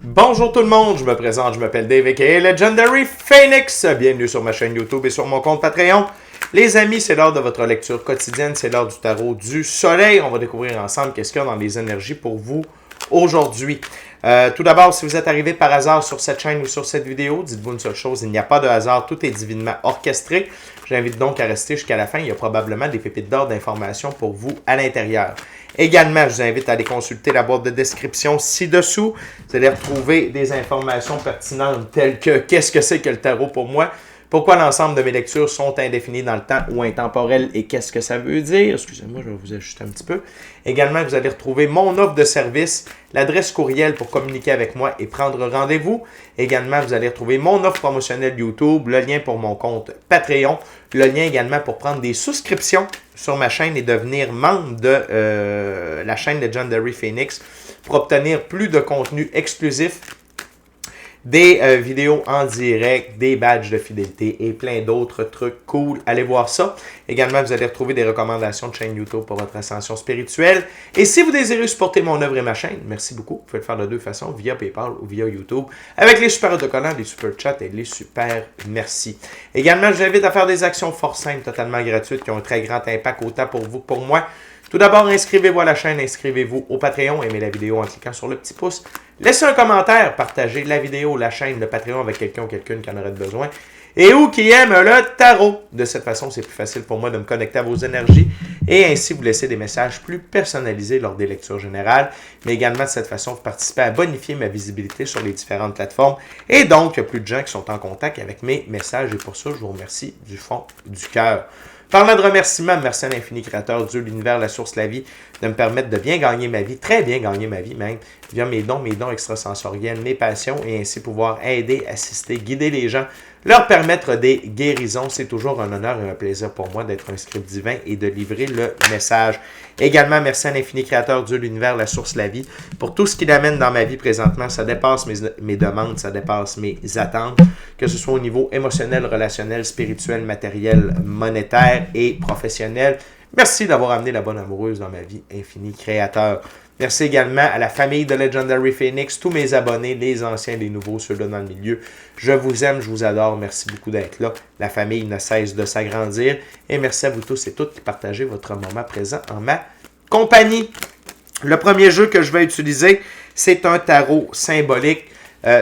Bonjour tout le monde, je me présente, je m'appelle Dave aka Legendary Phoenix. Bienvenue sur ma chaîne YouTube et sur mon compte Patreon. Les amis, c'est l'heure de votre lecture quotidienne, c'est l'heure du tarot du soleil. On va découvrir ensemble qu'est-ce qu'il y a dans les énergies pour vous aujourd'hui. Tout d'abord, si vous êtes arrivé par hasard sur cette chaîne ou sur cette vidéo, dites-vous une seule chose, il n'y a pas de hasard, tout est divinement orchestré. J'invite donc à rester jusqu'à la fin, il y a probablement des pépites d'or d'informations pour vous à l'intérieur. Également, je vous invite à aller consulter la boîte de description ci-dessous. Vous allez retrouver des informations pertinentes telles que qu'est-ce que c'est que le tarot pour moi, pourquoi l'ensemble de mes lectures sont indéfinies dans le temps ou intemporelles et qu'est-ce que ça veut dire. Excusez-moi, je vais vous ajuster un petit peu. Également, vous allez retrouver mon offre de service, l'adresse courriel pour communiquer avec moi et prendre rendez-vous. Également, vous allez retrouver mon offre promotionnelle YouTube, le lien pour mon compte Patreon, le lien également pour prendre des souscriptions sur ma chaîne et devenir membre de la chaîne Legendary Phoenix pour obtenir plus de contenu exclusif, des vidéos en direct, des badges de fidélité et plein d'autres trucs cool. Allez voir ça. Également, vous allez retrouver des recommandations de chaîne YouTube pour votre ascension spirituelle. Et si vous désirez supporter mon œuvre et ma chaîne, merci beaucoup. Vous pouvez le faire de deux façons, via PayPal ou via YouTube, avec les super autocollants, les super chats et les super merci. Également, je vous invite à faire des actions fort simples, totalement gratuites, qui ont un très grand impact autant pour vous que pour moi. Tout d'abord, inscrivez-vous à la chaîne, inscrivez-vous au Patreon, aimez la vidéo en cliquant sur le petit pouce. Laissez un commentaire, partagez la vidéo, la chaîne, le Patreon avec quelqu'un ou quelqu'une qui en aurait besoin. Et ou qui aime le tarot. De cette façon, c'est plus facile pour moi de me connecter à vos énergies et ainsi vous laisser des messages plus personnalisés lors des lectures générales. Mais également, de cette façon, vous participez à bonifier ma visibilité sur les différentes plateformes. Et donc, il y a plus de gens qui sont en contact avec mes messages. Et pour ça, je vous remercie du fond du cœur. Parlant de remerciements, merci à l'infini créateur, Dieu, l'univers, la source, la vie, de me permettre de bien gagner ma vie, très bien gagner ma vie même, via mes dons extrasensoriels, mes passions, et ainsi pouvoir aider, assister, guider les gens, leur permettre des guérisons. C'est toujours un honneur et un plaisir pour moi d'être un script divin et de livrer le message. Également, merci à l'infini créateur, Dieu, l'univers, la source, la vie, pour tout ce qu'il amène dans ma vie présentement. Ça dépasse mes demandes, ça dépasse mes attentes, que ce soit au niveau émotionnel, relationnel, spirituel, matériel, monétaire et professionnel. Merci d'avoir amené la bonne amoureuse dans ma vie, infini créateur. Merci également à la famille de Legendary Phoenix, tous mes abonnés, les anciens, les nouveaux, ceux-là dans le milieu. Je vous aime, je vous adore. Merci beaucoup d'être là. La famille ne cesse de s'agrandir. Et merci à vous tous et toutes qui partagez votre moment présent en ma compagnie. Le premier jeu que je vais utiliser, c'est un tarot symbolique.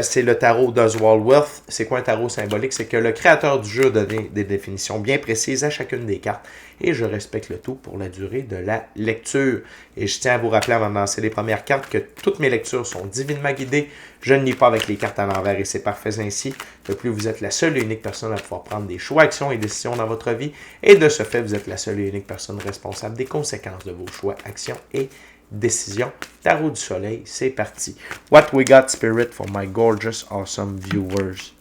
C'est le tarot d'Oswald Wealth. C'est quoi un tarot symbolique? C'est que le créateur du jeu a donné des définitions bien précises à chacune des cartes. Et je respecte le tout pour la durée de la lecture. Et je tiens à vous rappeler avant de lancer les premières cartes que toutes mes lectures sont divinement guidées. Je ne lis pas avec les cartes à l'envers et c'est parfait ainsi. De plus, vous êtes la seule et unique personne à pouvoir prendre des choix, actions et décisions dans votre vie. Et de ce fait, vous êtes la seule et unique personne responsable des conséquences de vos choix, actions et décision. Tarot du soleil, c'est parti. What we got, spirit, for my gorgeous, awesome viewers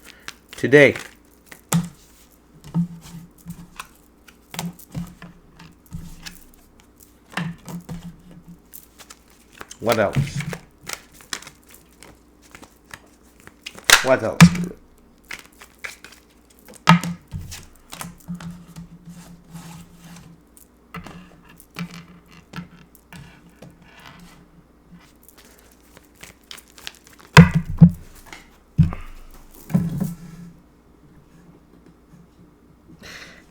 today? What else? What else, spirit?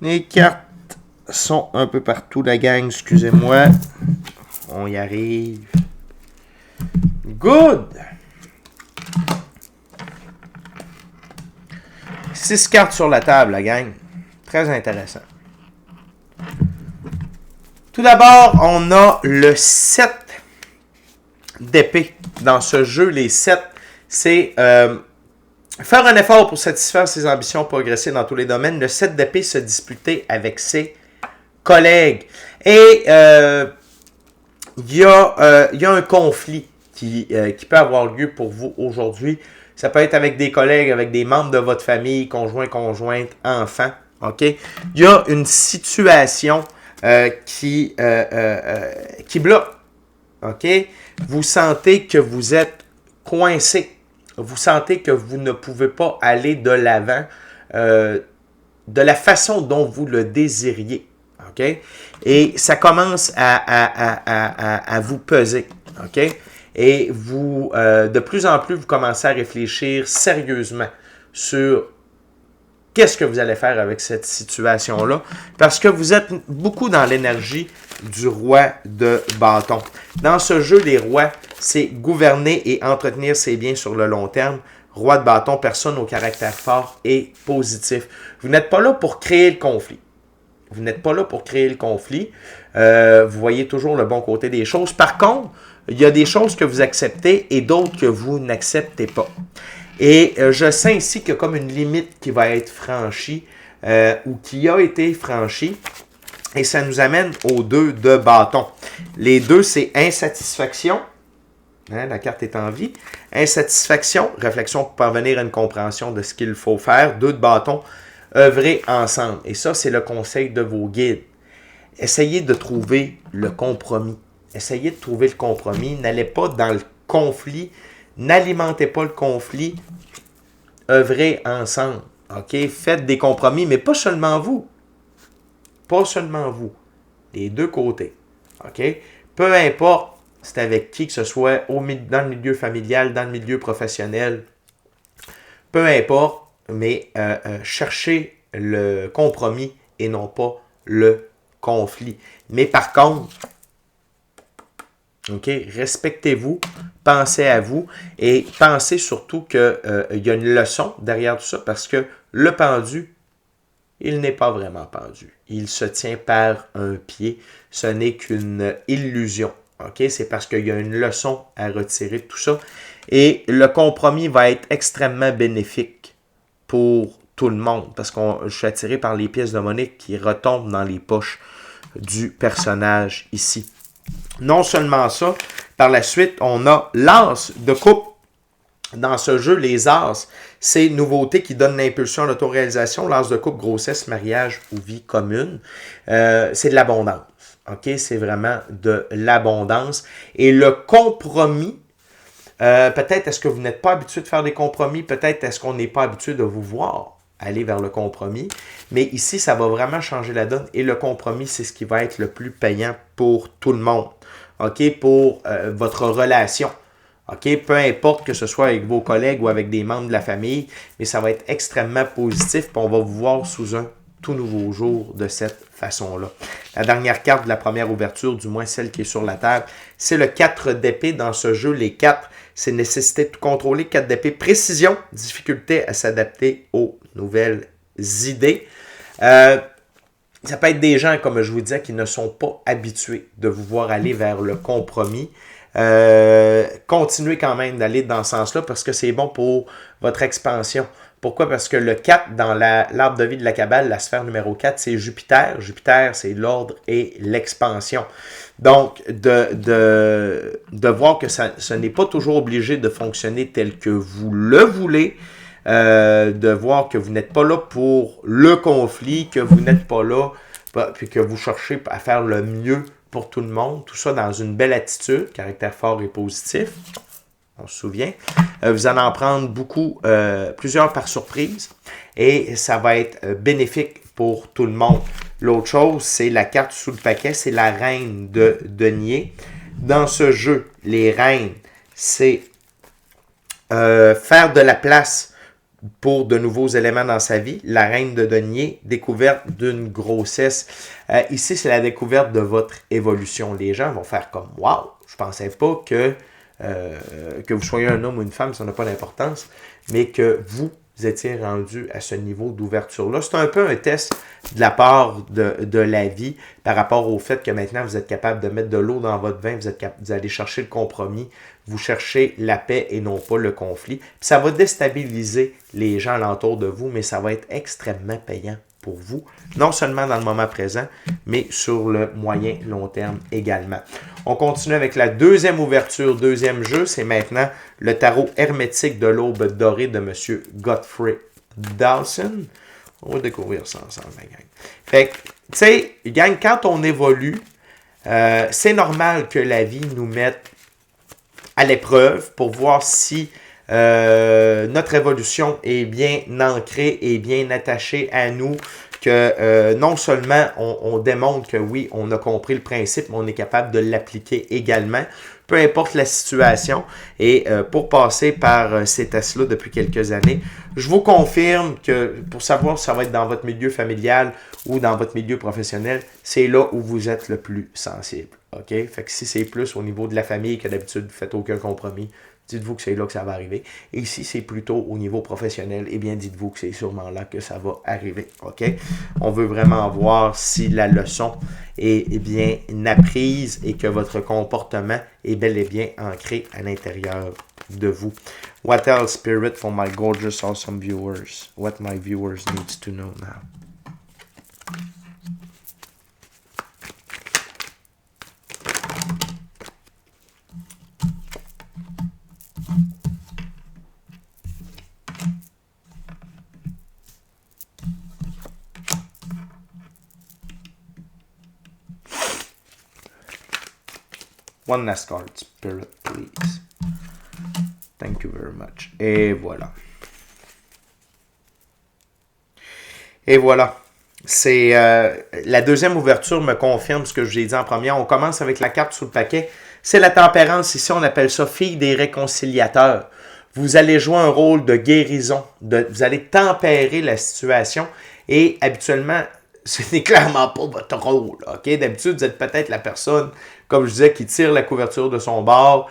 Les cartes sont un peu partout, la gang. Excusez-moi. On y arrive. Good! 6 cartes sur la table, la gang. Très intéressant. Tout d'abord, on a le 7 d'épée. Dans ce jeu, les 7, c'est... faire un effort pour satisfaire ses ambitions, progresser dans tous les domaines. Le 7 d'épée se disputer avec ses collègues. Et il y a un conflit qui peut avoir lieu pour vous aujourd'hui. Ça peut être avec des collègues, avec des membres de votre famille, conjoint, conjointe, enfants. OK? Il y a une situation qui bloque. OK? Vous sentez que vous êtes coincé. Vous sentez que vous ne pouvez pas aller de l'avant de la façon dont vous le désiriez. OK? Et ça commence à vous peser. OK? et vous, de plus en plus, vous commencez à réfléchir sérieusement sur qu'est-ce que vous allez faire avec cette situation-là, parce que vous êtes beaucoup dans l'énergie du roi de bâton. Dans ce jeu, les rois, c'est gouverner et entretenir ses biens sur le long terme. Roi de bâton, personne au caractère fort et positif. Vous n'êtes pas là pour créer le conflit. Vous n'êtes pas là pour créer le conflit. Vous voyez toujours le bon côté des choses. Par contre, il y a des choses que vous acceptez et d'autres que vous n'acceptez pas. Et je sens ici qu'il y a comme une limite qui va être franchie ou qui a été franchie. Et ça nous amène aux 2 de bâton. Les 2, c'est insatisfaction. Hein, la carte est en vie. Insatisfaction, réflexion pour parvenir à une compréhension de ce qu'il faut faire. 2 de bâton, œuvrer ensemble. Et ça, c'est le conseil de vos guides. Essayez de trouver le compromis. Essayez de trouver le compromis. N'allez pas dans le conflit. N'alimentez pas le conflit. Œuvrez ensemble. OK? Faites des compromis, mais pas seulement vous. Pas seulement vous. Les 2 côtés. OK? Peu importe c'est avec qui que ce soit, dans le milieu familial, dans le milieu professionnel. Peu importe, mais cherchez le compromis et non pas le conflit. Mais par contre, OK, respectez-vous, pensez à vous et pensez surtout qu'il y a une leçon derrière tout ça parce que le pendu, il n'est pas vraiment pendu. Il se tient par un pied. Ce n'est qu'une illusion. OK? C'est parce qu'il y a une leçon à retirer de tout ça. Et le compromis va être extrêmement bénéfique pour tout le monde. Parce que je suis attiré par les pièces de monnaie qui retombent dans les poches du personnage ici. Non seulement ça, par la suite, on a l'as de coupe. Dans ce jeu, les as, c'est une nouveauté qui donne l'impulsion à l'autoréalisation. L'as de couple, grossesse, mariage ou vie commune. C'est de l'abondance. OK? C'est vraiment de l'abondance. Et le compromis, peut-être est-ce que vous n'êtes pas habitué de faire des compromis, peut-être est-ce qu'on n'est pas habitué de vous voir aller vers le compromis. Mais ici, ça va vraiment changer la donne. Et le compromis, c'est ce qui va être le plus payant pour tout le monde. OK? Pour votre relation. OK? Peu importe que ce soit avec vos collègues ou avec des membres de la famille, mais ça va être extrêmement positif. Puis on va vous voir sous un tout nouveau jour de cette façon-là. La dernière carte de la première ouverture, du moins celle qui est sur la table, c'est le 4 d'épée. Dans ce jeu, les 4, c'est nécessité de tout contrôler. 4 d'épée, précision, difficulté à s'adapter aux nouvelles idées. Ça peut être des gens, comme je vous disais, qui ne sont pas habitués de vous voir aller vers le compromis. Continuez quand même d'aller dans ce sens-là parce que c'est bon pour votre expansion. Pourquoi? Parce que le 4 dans l'arbre de vie de la Kabbale, la sphère numéro 4, c'est Jupiter. Jupiter, c'est l'ordre et l'expansion. Donc, de voir que ce n'est pas toujours obligé de fonctionner tel que vous le voulez, de voir que vous n'êtes pas là pour le conflit, que vous n'êtes pas là, puis que vous cherchez à faire le mieux pour tout le monde. Tout ça dans une belle attitude, caractère fort et positif. On se souvient. Vous allez en prendre beaucoup, plusieurs par surprise. Et ça va être bénéfique pour tout le monde. L'autre chose, c'est la carte sous le paquet, c'est la reine de denier. Dans ce jeu, les reines, c'est faire de la place pour de nouveaux éléments dans sa vie. La reine de denier, découverte d'une grossesse. Ici, c'est la découverte de votre évolution. Les gens vont faire comme « Wow, je pensais pas que vous soyez un homme ou une femme, ça n'a pas d'importance, mais que vous étiez rendu à ce niveau d'ouverture-là. » C'est un peu un test de la part de la vie par rapport au fait que maintenant vous êtes capable de mettre de l'eau dans votre vin, vous allez chercher le compromis, vous cherchez la paix et non pas le conflit. Puis ça va déstabiliser les gens alentour de vous, mais ça va être extrêmement payant pour vous, non seulement dans le moment présent, mais sur le moyen long terme également. On continue avec la deuxième ouverture, deuxième jeu, c'est maintenant le tarot hermétique de l'aube dorée de M. Godfrey Dawson. On va découvrir ça ensemble, la gang. Fait que, tu sais, gang, quand on évolue, c'est normal que la vie nous mette à l'épreuve pour voir si notre évolution est bien ancrée et bien attachée à nous, que non seulement on démontre que oui, on a compris le principe, mais on est capable de l'appliquer également. peu importe la situation. Et pour passer par ces tests-là depuis quelques années, je vous confirme que pour savoir si ça va être dans votre milieu familial ou dans votre milieu professionnel, c'est là où vous êtes le plus sensible. OK? Fait que si c'est plus au niveau de la famille que d'habitude, vous ne faites aucun compromis, dites-vous que c'est là que ça va arriver. Et si c'est plutôt au niveau professionnel, eh bien, dites-vous que c'est sûrement là que ça va arriver. OK? On veut vraiment voir si la leçon est bien apprise et que votre comportement est bel et bien ancré à l'intérieur de vous. What else, Spirit, for my gorgeous, awesome viewers? What my viewers needs to know now? One last card, Spirit, please. Thank you very much. Et voilà. Et voilà. C'est la deuxième ouverture me confirme ce que je vous ai dit en première. On commence avec la carte sous le paquet. C'est la tempérance. Ici, on appelle ça fille des réconciliateurs. Vous allez jouer un rôle de guérison. Vous allez tempérer la situation. Et habituellement, ce n'est clairement pas votre rôle. Okay? D'habitude, vous êtes peut-être la personne, comme je disais, qui tire la couverture de son bord,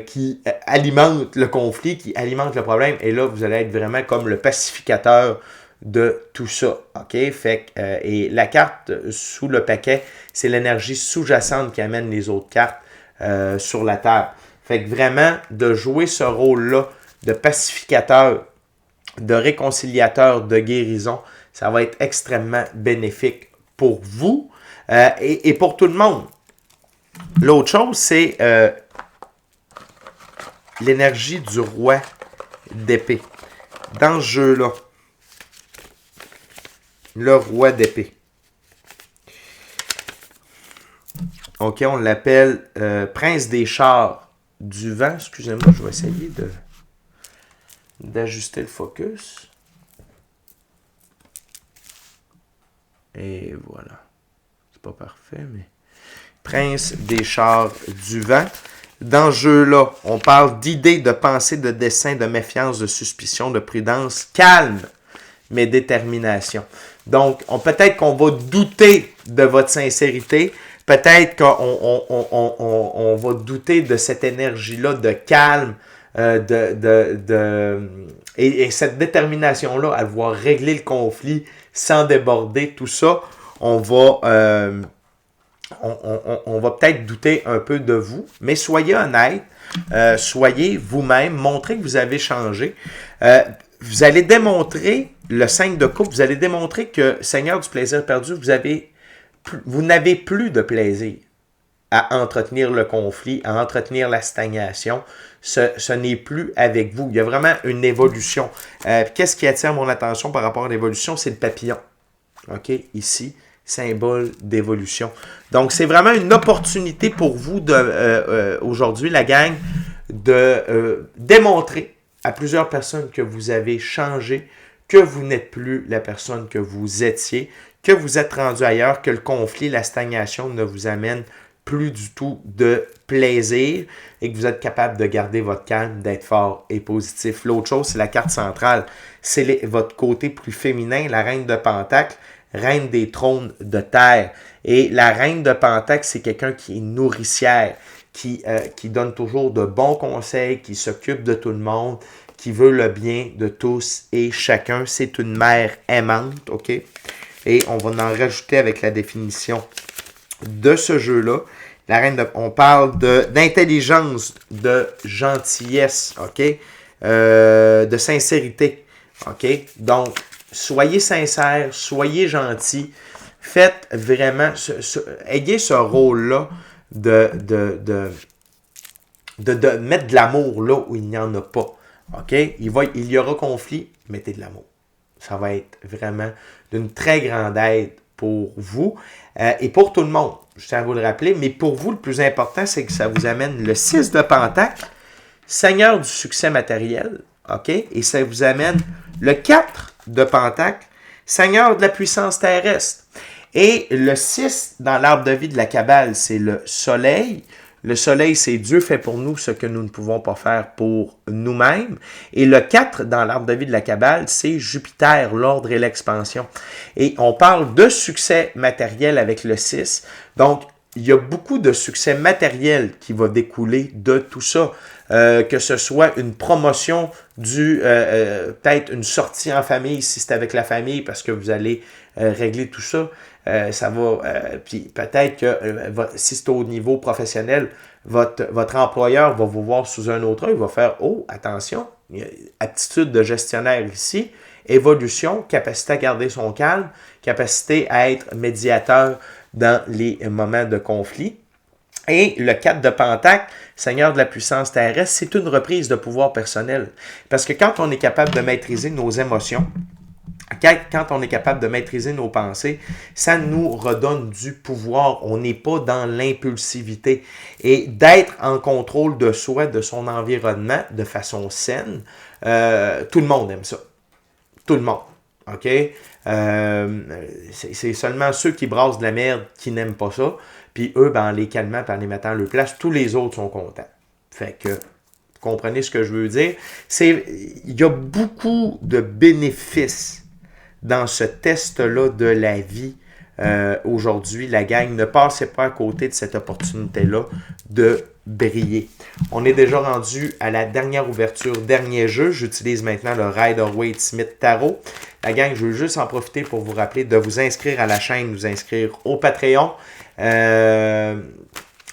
qui alimente le conflit, qui alimente le problème. Et là, vous allez être vraiment comme le pacificateur de tout ça. OK? Fait que, et la carte sous le paquet, c'est l'énergie sous-jacente qui amène les autres cartes sur la table. Fait que vraiment, de jouer ce rôle-là de pacificateur, de réconciliateur, de guérison, ça va être extrêmement bénéfique pour vous et pour tout le monde. L'autre chose, c'est l'énergie du roi d'épée. Dans ce jeu-là, le roi d'épée. OK, on l'appelle prince des chars du vent. Excusez-moi, je vais essayer d'ajuster le focus. Et voilà. C'est pas parfait, mais... Prince des chars du vent. Dans ce jeu-là, on parle d'idées, de pensée, de dessein, de méfiance, de suspicion, de prudence, calme, mais détermination. Donc, peut-être qu'on va douter de votre sincérité. Peut-être qu'on va douter de cette énergie-là de calme, et cette détermination-là à vouloir régler le conflit sans déborder, tout ça, on va peut-être douter un peu de vous, mais soyez honnête, soyez vous-même, montrez que vous avez changé. Vous allez démontrer, le 5 de coupe, vous allez démontrer que, Seigneur du plaisir perdu, vous n'avez plus de plaisir à entretenir le conflit, à entretenir la stagnation. Ce n'est plus avec vous. Il y a vraiment une évolution. Qu'est-ce qui attire mon attention par rapport à l'évolution? C'est le papillon. OK? Ici, symbole d'évolution. Donc, c'est vraiment une opportunité pour vous aujourd'hui, la gang, de démontrer à plusieurs personnes que vous avez changé, que vous n'êtes plus la personne que vous étiez, que vous êtes rendu ailleurs, que le conflit, la stagnation ne vous amène plus du tout de plaisir et que vous êtes capable de garder votre calme, d'être fort et positif. L'autre chose, c'est la carte centrale. C'est votre côté plus féminin, la reine de Pentacle, reine des trônes de terre. Et la reine de Pentacle, c'est quelqu'un qui est nourricière, qui donne toujours de bons conseils, qui s'occupe de tout le monde, qui veut le bien de tous et chacun. C'est une mère aimante, OK? Et on va en rajouter avec la définition de ce jeu-là. On parle d'intelligence, de gentillesse, OK? De sincérité, OK? Donc, soyez sincères, soyez gentils. Faites vraiment, ayez ce rôle-là de mettre de l'amour là où il n'y en a pas. OK? Il y aura conflit, mettez de l'amour. Ça va être vraiment d'une très grande aide pour vous et pour tout le monde. Je tiens à vous le rappeler, mais pour vous, le plus important, c'est que ça vous amène le 6 de Pentacle, Seigneur du succès matériel, OK? Et ça vous amène le 4 de Pentacle, Seigneur de la puissance terrestre. Et le 6, dans l'arbre de vie de la Kabbale, c'est le soleil. Le soleil, c'est Dieu fait pour nous ce que nous ne pouvons pas faire pour nous-mêmes. Et le 4 dans l'arbre de vie de la Kabbale, c'est Jupiter, l'ordre et l'expansion. Et on parle de succès matériel avec le 6. Donc, il y a beaucoup de succès matériel qui va découler de tout ça. Que ce soit une promotion peut-être une sortie en famille, si c'est avec la famille, parce que vous allez régler tout ça. Ça va, puis peut-être que si c'est au niveau professionnel, votre employeur va vous voir sous un autre œil, il va faire « Oh, attention, il y a aptitude de gestionnaire ici, évolution, capacité à garder son calme, capacité à être médiateur dans les moments de conflit. » Et le 4 de Pentacle, Seigneur de la puissance terrestre, c'est une reprise de pouvoir personnel. Parce que quand on est capable de maîtriser nos émotions, quand on est capable de maîtriser nos pensées, ça nous redonne du pouvoir. On n'est pas dans l'impulsivité. Et d'être en contrôle de soi, de son environnement, de façon saine, tout le monde aime ça. Tout le monde. OK? C'est seulement ceux qui brassent de la merde qui n'aiment pas ça. Puis eux, en les calmant, en les mettant à leur place, tous les autres sont contents. Fait que, vous comprenez ce que je veux dire? Il y a beaucoup de bénéfices dans ce test-là de la vie aujourd'hui. La gang, ne passez pas à côté de cette opportunité-là de briller. On est déjà rendu à la dernière ouverture, dernier jeu. J'utilise maintenant le Rider-Waite-Smith Tarot. La gang, je veux juste en profiter pour vous rappeler de vous inscrire à la chaîne, vous inscrire au Patreon. Aimez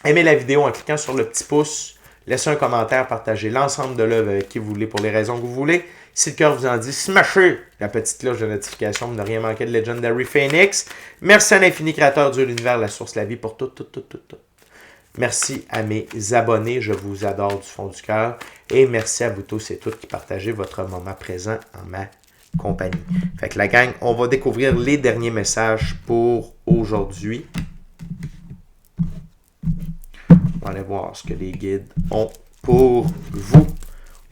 la vidéo en cliquant sur le petit pouce. Laissez un commentaire, partagez l'ensemble de l'œuvre avec qui vous voulez pour les raisons que vous voulez. Si le cœur vous en dit, smashez la petite cloche de notification pour ne rien manquer de Legendary Phoenix. Merci à l'infini créateur Dieu, l'univers, la source, la vie pour tout. Merci à mes abonnés, je vous adore du fond du cœur. Et merci à vous tous et toutes qui partagez votre moment présent en ma compagnie. Fait que la gang, on va découvrir les derniers messages pour aujourd'hui. On va aller voir ce que les guides ont pour vous.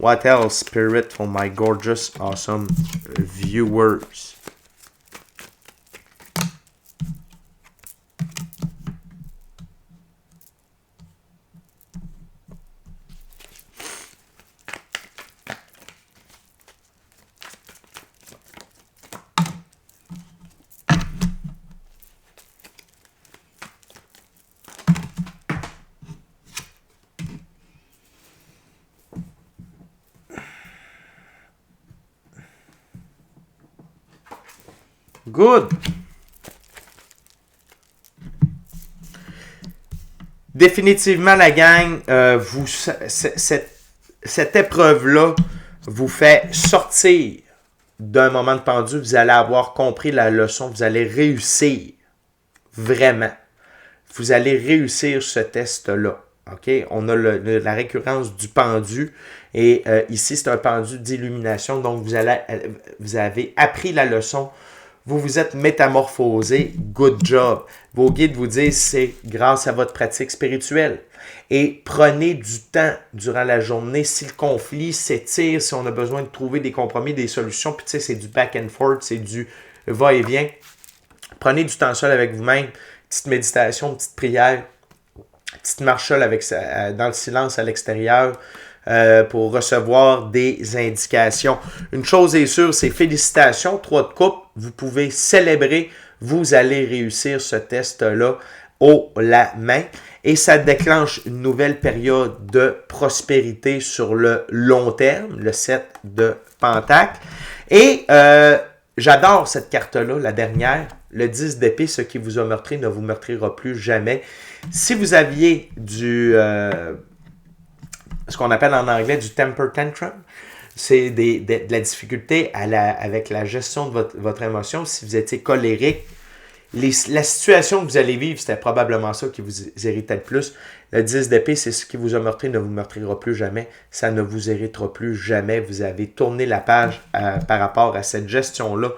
What else, Spirit, for my gorgeous, awesome viewers? Good. Définitivement, la gang, cette épreuve-là vous fait sortir d'un moment de pendu. Vous allez avoir compris la leçon. Vous allez réussir. Vraiment. Vous allez réussir ce test-là. OK? On a la récurrence du pendu. Et ici, c'est un pendu d'illumination. Donc, vous avez appris la leçon. Vous vous êtes métamorphosé, good job. Vos guides vous disent c'est grâce à votre pratique spirituelle. Et prenez du temps durant la journée. Si le conflit s'étire, si on a besoin de trouver des compromis, des solutions, puis tu sais, c'est du back and forth, c'est du va-et-vient. Prenez du temps seul avec vous-même. Petite méditation, petite prière, petite marche seule dans le silence à l'extérieur. Pour recevoir des indications. Une chose est sûre, c'est félicitations, 3 de coupe, vous pouvez célébrer, vous allez réussir ce test-là haut la main et ça déclenche une nouvelle période de prospérité sur le long terme, le 7 de Pentacle. Et j'adore cette carte-là, la dernière, le 10 d'épée, ce qui vous a meurtri ne vous meurtrira plus jamais. Si vous aviez ce qu'on appelle en anglais du temper tantrum, c'est de la difficulté avec la gestion de votre émotion. Si vous étiez colérique, la situation que vous allez vivre, c'était probablement ça qui vous irritait le plus. Le 10 d'épée, c'est ce qui vous a meurtri, ne vous meurtrira plus jamais. Ça ne vous irritera plus jamais. Vous avez tourné la page par rapport à cette gestion-là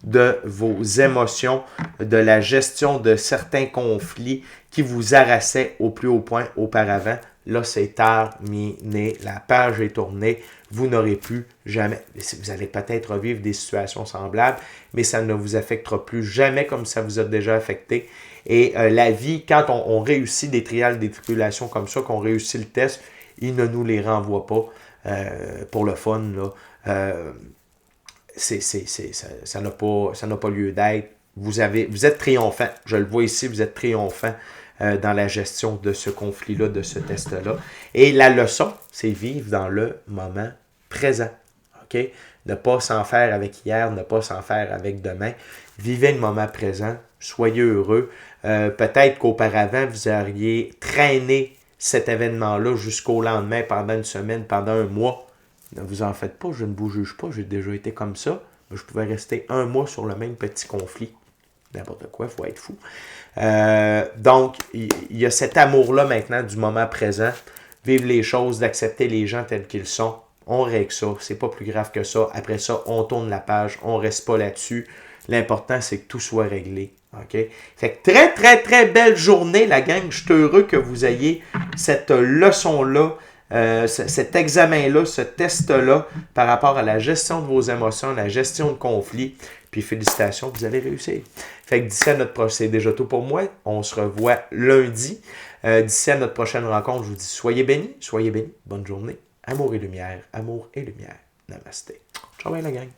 de vos émotions, de la gestion de certains conflits qui vous harassaient au plus haut point auparavant. là, c'est terminé. La page est tournée. Vous n'aurez plus jamais, vous allez peut-être revivre des situations semblables, mais ça ne vous affectera plus jamais comme ça vous a déjà affecté. Et la vie, quand on réussit des trials, des tribulations comme ça, qu'on réussit le test, il ne nous les renvoie pas pour le fun. Là. Ça n'a pas lieu d'être. Vous êtes triomphant. Je le vois ici, vous êtes triomphant dans la gestion de ce conflit-là, de ce test-là. Et la leçon, c'est vivre dans le moment présent. OK? Ne pas s'en faire avec hier, ne pas s'en faire avec demain. Vivez le moment présent. Soyez heureux. Peut-être qu'auparavant, vous auriez traîné cet événement-là jusqu'au lendemain, pendant une semaine, pendant un mois. Ne vous en faites pas, je ne vous juge pas, j'ai déjà été comme ça. Je pouvais rester un mois sur le même petit conflit. N'importe quoi, il faut être fou. Donc, il y a cet amour-là maintenant du moment présent. Vivre les choses, d'accepter les gens tels qu'ils sont. On règle ça, c'est pas plus grave que ça. Après ça, on tourne la page, on reste pas là-dessus. L'important, c'est que tout soit réglé. OK? Fait que très, très, très belle journée, la gang. Je suis heureux que vous ayez cette leçon-là, cet examen-là, ce test-là par rapport à la gestion de vos émotions, la gestion de conflits. Puis félicitations, vous allez réussir. Fait que d'ici à notre prochaine, c'est déjà tout pour moi. On se revoit lundi. D'ici à notre prochaine rencontre, je vous dis soyez bénis, bonne journée. Amour et lumière, amour et lumière. Namasté. Ciao, bye la gang.